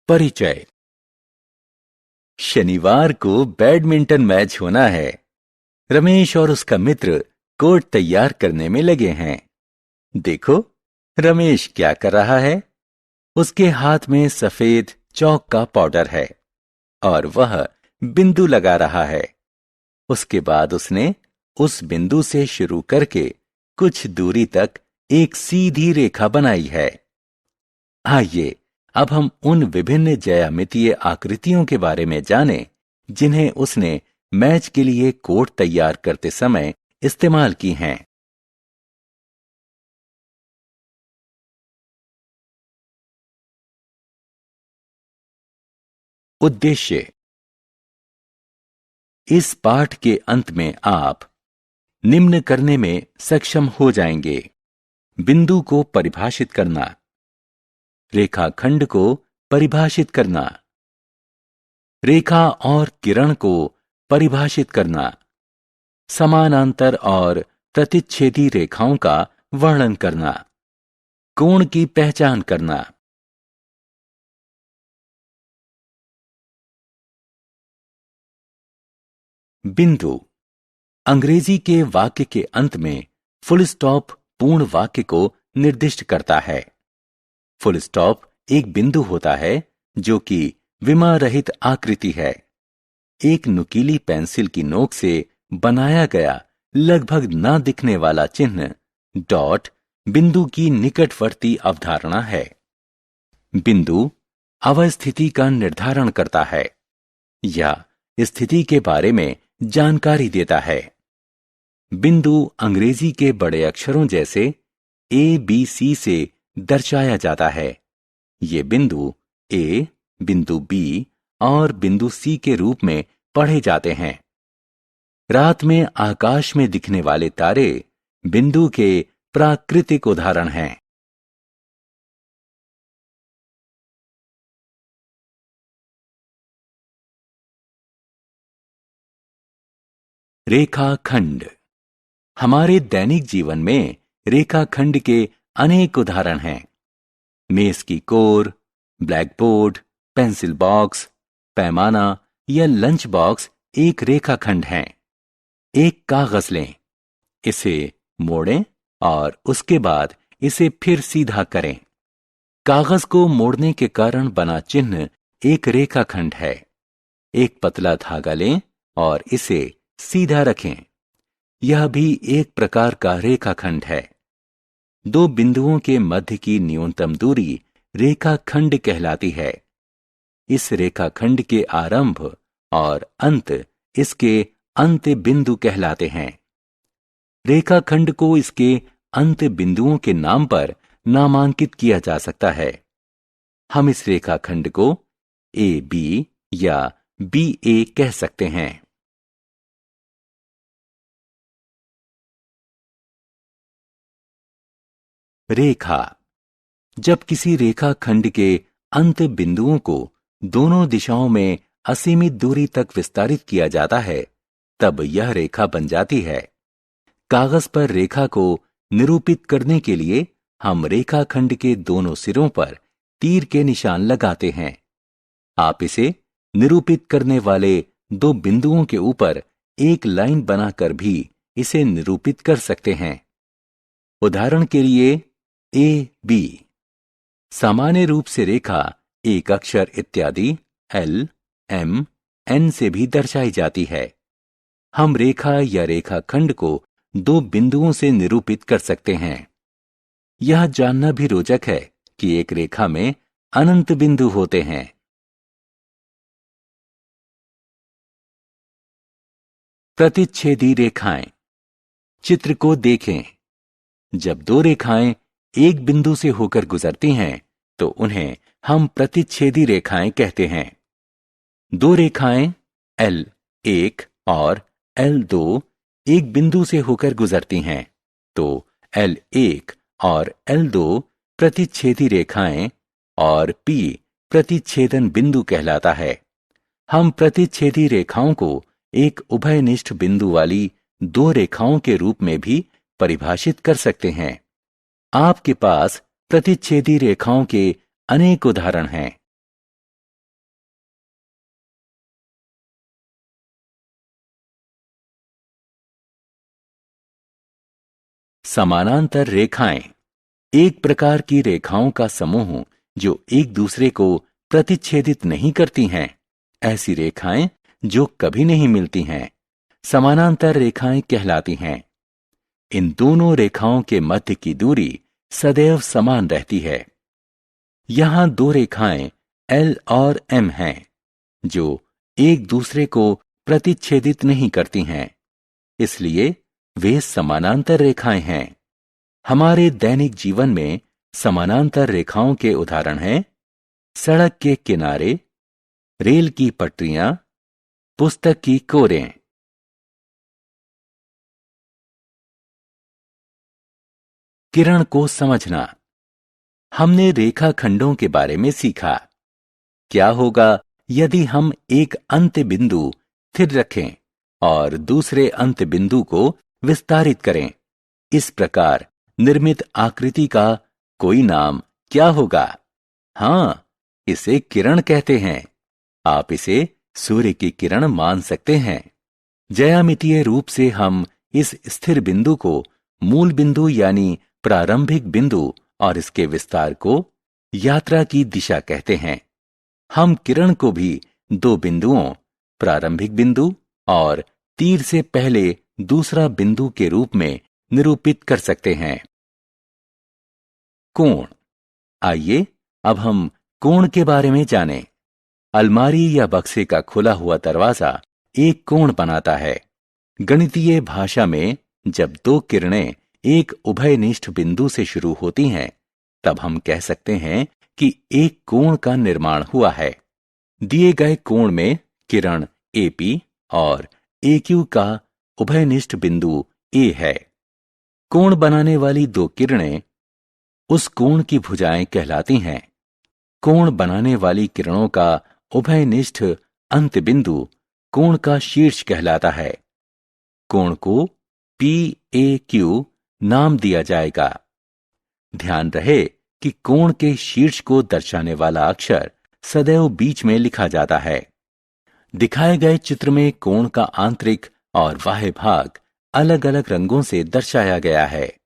परिचय। शनिवार को बैडमिंटन मैच होना है। रमेश और उसका मित्र कोर्ट तैयार करने में लगे हैं। देखो, रमेश क्या कर रहा है। उसके हाथ में सफेद चौक का पाउडर है और वह बिंदु लगा रहा है। उसके बाद उसने उस बिंदु से शुरू करके कुछ दूरी तक एक सीधी रेखा बनाई है। आइए अब हम उन विभिन्न ज्यामितीय आकृतियों के बारे में जानें जिन्हें उसने मैच के लिए कोर्ट तैयार करते समय इस्तेमाल की हैं। उद्देश्य। इस पाठ के अंत में आप निम्न करने में सक्षम हो जाएंगे: बिंदु को परिभाषित करना, रेखाखंड को परिभाषित करना, रेखा और किरण को परिभाषित करना, समानांतर और प्रतिच्छेदी रेखाओं का वर्णन करना, कोण की पहचान करना। बिंदु। अंग्रेजी के वाक्य के अंत में फुल स्टॉप पूर्ण वाक्य को निर्दिष्ट करता है। फुल स्टॉप एक बिंदु होता है जो कि विमा रहित आकृति है। एक नुकीली पेंसिल की नोक से बनाया गया लगभग ना दिखने वाला चिन्ह डॉट बिंदु की निकटवर्ती अवधारणा है। बिंदु अवस्थिति का निर्धारण करता है या स्थिति के बारे में जानकारी देता है। बिंदु अंग्रेजी के बड़े अक्षरों जैसे ABC से दर्शाया जाता है। ये बिंदु A, बिंदु B और बिंदु C के रूप में पढ़े जाते हैं। रात में आकाश में दिखने वाले तारे बिंदु के प्राकृतिक उदाहरण हैं। रेखाखंड। हमारे दैनिक जीवन में रेखाखंड के अनेक उदाहरण हैं। मेज की core, black board, pencil box, पैमाना या लंच बॉक्स एक रेखाखंड हैं। एक कागज लें, इसे मोड़ें और उसके बाद इसे फिर सीधा करें। कागज को मोड़ने के कारण बना चिन्ह एक रेखाखंड है। एक पतला धागा लें और इसे सीधा रखें। यह भी एक प्रकार का रेखाखंड है। दो बिंदुओं के मध्य की न्यूनतम दूरी रेखाखंड कहलाती है। इस रेखाखंड के आरंभ और अंत इसके अंत बिंदु कहलाते हैं। रेखाखंड को इसके अंत बिंदुओं के नाम पर नामांकित किया जा सकता है। हम इस रेखाखंड को AB या BA कह सकते हैं। रेखा। जब किसी रेखाखंड के अंत बिंदुओं को दोनों दिशाओं में असीमित दूरी तक विस्तारित किया जाता है, तब यह रेखा बन जाती है। कागज पर रेखा को निरूपित करने के लिए हम रेखाखंड के दोनों सिरों पर तीर के निशान लगाते हैं। आप इसे निरूपित करने वाले दो बिंदुओं के ऊपर एक लाइन बनाकर भी इसे निरूपित कर सकते हैं। उदाहरण के लिए AB। सामान्य रूप से रेखा एक अक्षर इत्यादि L, M, N से भी दर्शाई जाती है। हम रेखा या रेखाखंड को दो बिंदुओं से निरूपित कर सकते हैं। यह जानना भी रोचक है कि एक रेखा में अनंत बिंदु होते हैं। प्रतिच्छेदी रेखाएं। चित्र को देखें। जब दो रेखाएं एक बिंदु से होकर गुजरती हैं, तो उन्हें हम प्रतिच्छेदी रेखाएं कहते हैं। दो रेखाएं L1 और L2 एक बिंदु से होकर गुजरती हैं, तो L1 और L2 प्रतिच्छेदी रेखाएं और P प्रतिच्छेदन बिंदु कहलाता है। हम प्रतिच्छेदी रेखाओं को एक उभयनिष्ठ बिंदु वाली दो रेखाओं के रूप में भी परिभाषित कर सकते हैं। आपके पास प्रतिच्छेदी रेखाओं के अनेक उदाहरण हैं। समानांतर रेखाएं एक प्रकार की रेखाओं का समूह जो एक दूसरे को प्रतिच्छेदित नहीं करती हैं। ऐसी रेखाएं जो कभी नहीं मिलती हैं, समानांतर रेखाएं कहलाती हैं। इन दोनों रेखाओं के मध्य की दूरी सदैव समान रहती है। यहां दो रेखाएं L और M हैं, जो एक दूसरे को प्रतिच्छेदित नहीं करती हैं, इसलिए वे समानांतर रेखाएं हैं। हमारे दैनिक जीवन में समानांतर रेखाओं के उदाहरण हैं सड़क के किनारे, रेल की पटरियां, पुस्तक की कोरें। किरण को समझना। हमने रेखाखंडों के बारे में सीखा। क्या होगा यदि हम एक अंत्य बिंदु स्थिर रखें और दूसरे अंत्य बिंदु को विस्तारित करें? इस प्रकार निर्मित आकृति का कोई नाम क्या होगा? हां, इसे किरण कहते हैं। आप इसे सूर्य की किरण मान सकते हैं। ज्यामितीय रूप से हम इस स्थिर बिंदु को मूल बिंदु यानी प्रारंभिक बिंदु और इसके विस्तार को यात्रा की दिशा कहते हैं। हम किरण को भी दो बिंदुओं, प्रारंभिक बिंदु और तीर से पहले दूसरा बिंदु के रूप में निरूपित कर सकते हैं। कोण। आइए अब हम कोण के बारे में जानें। अलमारी या बक्से का खुला हुआ दरवाजा एक कोण बनाता है। गणितीय भाषा में जब दो किरणें एक उभयनिष्ठ बिंदु से शुरू होती हैं, तब हम कह सकते हैं कि एक कोण का निर्माण हुआ है। दिए गए कोण में किरण AP और AQ का उभयनिष्ठ बिंदु A है। कोण बनाने वाली दो किरणें उस कोण की भुजाएं कहलाती हैं। कोण बनाने वाली किरणों का उभयनिष्ठ अंत्य बिंदु कोण का शीर्ष कहलाता है। कोण को PAQ नाम दिया जाएगा। ध्यान रहे कि कोण के शीर्ष को दर्शाने वाला अक्षर सदैव बीच में लिखा जाता है। दिखाए गए चित्र में कोण का आंतरिक और बाह्य भाग अलग अलग रंगों से दर्शाया गया है।